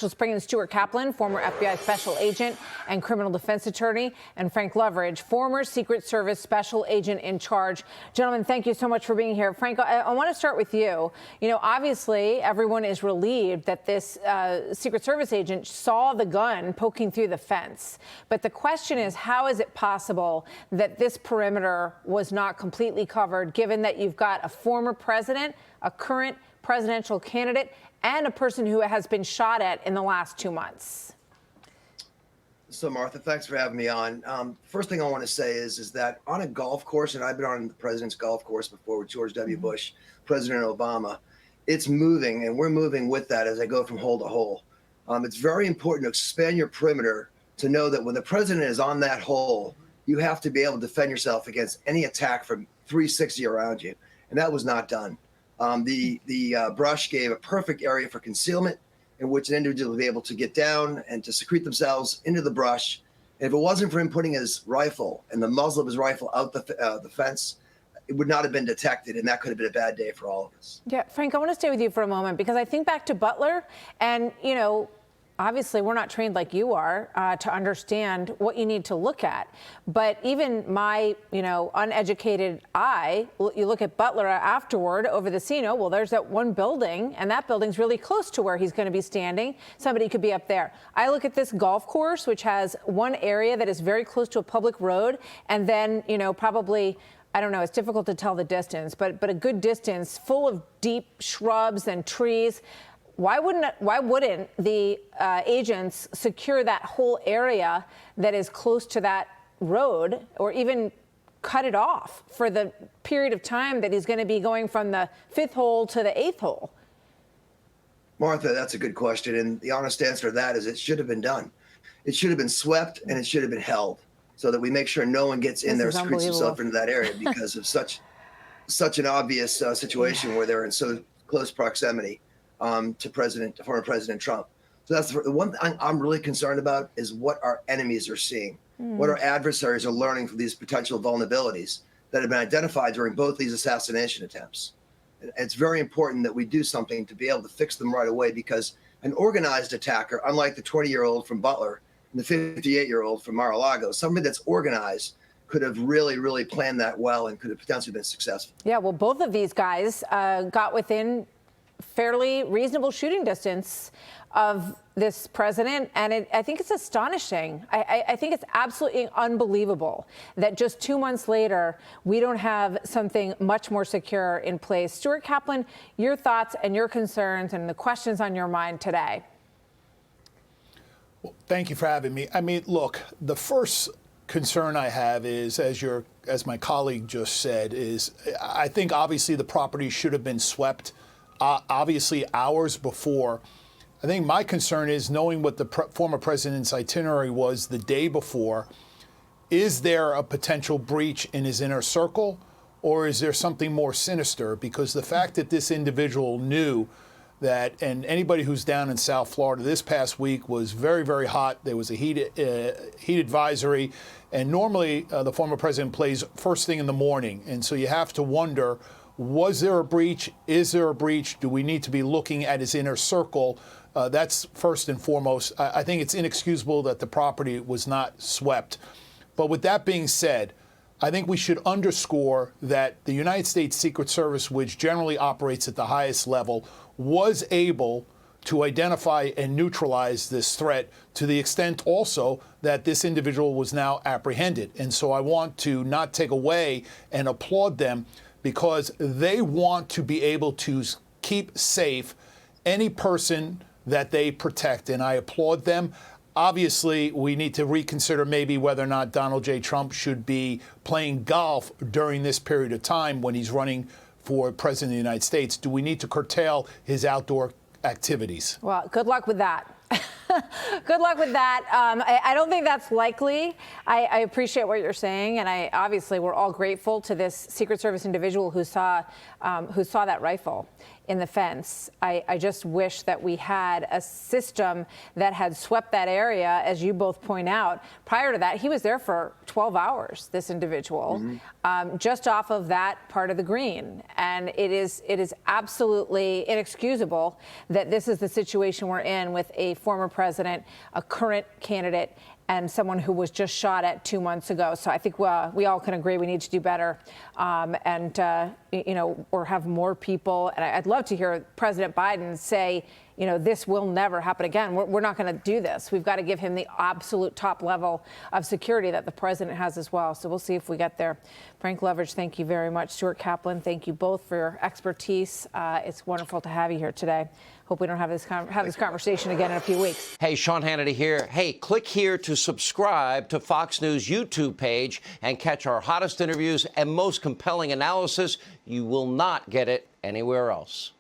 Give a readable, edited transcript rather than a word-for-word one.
Let's bring in Stuart Kaplan, former FBI special agent and criminal defense attorney, and Frank Loveridge, former Secret Service special agent in charge. Gentlemen, thank you so much for being here. Frank, I want to start with you. You know, obviously, everyone is relieved that this Secret Service agent saw the gun poking through the fence. But the question is, how is it possible that this perimeter was not completely covered, given that you've got a former president, a current presidential candidate, and a person who has been shot at in the last 2 months? So, Martha, thanks for having me on. First thing I want to say is that on a golf course, and I've been on the president's golf course before with George W. Bush, President Obama, it's moving, and we're moving with that as I go from hole to hole. It's very important to expand your perimeter to know that when the president is on that hole, you have to be able to defend yourself against any attack from 360 around you, and that was not done. The brush gave a perfect area for concealment in which an individual would be able to get down and to secrete themselves into the brush. And if it wasn't for him putting his rifle and the muzzle of his rifle out the fence, it would not have been detected, and that could have been a bad day for all of us. Yeah, Frank, I want to stay with you for a moment because I think back to Butler, and, you know, obviously, we're not trained like you are to understand what you need to look at. But even my, uneducated eye, you look at Butler afterward over the scene. Oh, well, there's that one building, and that building's really close to where he's going to be standing. Somebody could be up there. I look at this golf course, which has one area that is very close to a public road, and then, probably, I don't know, it's difficult to tell the distance, but a good distance full of deep shrubs and trees. Why wouldn't the agents secure that whole area that is close to that road, or even cut it off for the period of time that he's going to be going from the 5th hole to the 8th hole? Martha, that's a good question. And the honest answer to that is it should have been done. It should have been swept, and it should have been held so that we make sure no one gets in there, secretes himself into that area because of such an obvious situation where they're in so close proximity to former President Trump. So that's the one thing I'm really concerned about is what our enemies are seeing, what our adversaries are learning from these potential vulnerabilities that have been identified during both these assassination attempts. And it's very important that we do something to be able to fix them right away, because an organized attacker, unlike the 20-year-old from Butler and the 58-year-old from Mar-a-Lago, somebody that's organized could have really planned that well and could have potentially been successful. Yeah, well, both of these guys got within fairly reasonable shooting distance of this president. And I think it's astonishing. I think it's absolutely unbelievable that just 2 months later, we don't have something much more secure in place. Stuart Kaplan, your thoughts and your concerns and the questions on your mind today. Well, thank you for having me. I mean, look, the first concern I have is, as my colleague just said, is I think obviously the property should have been swept obviously hours before. I think my concern is knowing what the former president's itinerary was the day before. Is there a potential breach in his inner circle, or is there something more sinister? Because the fact that this individual knew that, and anybody who's down in South Florida this past week was very hot. There was a heat advisory, and normally the former president plays first thing in the morning, and so you have to wonder, was there a breach? Is there a breach? Do we need to be looking at his inner circle? That's first and foremost. I think it's inexcusable that the property was not swept. But with that being said, I think we should underscore that the United States Secret Service, which generally operates at the highest level, was able to identify and neutralize this threat to the extent also that this individual was now apprehended. And so I want to not take away and applaud them, because they want to be able to keep safe any person that they protect, and I applaud them. Obviously, we need to reconsider maybe whether or not Donald J. Trump should be playing golf during this period of time when he's running for president of the United States. Do we need to curtail his outdoor activities? Well, good luck with that. Good luck with that. I don't think that's likely. I appreciate what you're saying, and obviously we're all grateful to this Secret Service individual who saw that rifle. in the fence. I just wish that we had a system that had swept that area, as you both point out. Prior to that, he was there for 12 hours, this individual, just off of that part of the green. And it is absolutely inexcusable that this is the situation we're in with a former president, a current candidate, and someone who was just shot at 2 months ago. So I think we all can agree we need to do better, or have more people. And I'd love to hear President Biden say, this will never happen again. We're not going to do this. We've got to give him the absolute top level of security that the president has as well. So we'll see if we get there. Frank Loveridge, thank you very much. Stuart Kaplan, thank you both for your expertise. It's wonderful to have you here today. Hope we don't have this conversation again in a few weeks. Hey, Sean Hannity here. Hey, click here to subscribe to Fox News YouTube page and catch our hottest interviews and most compelling analysis. You will not get it anywhere else.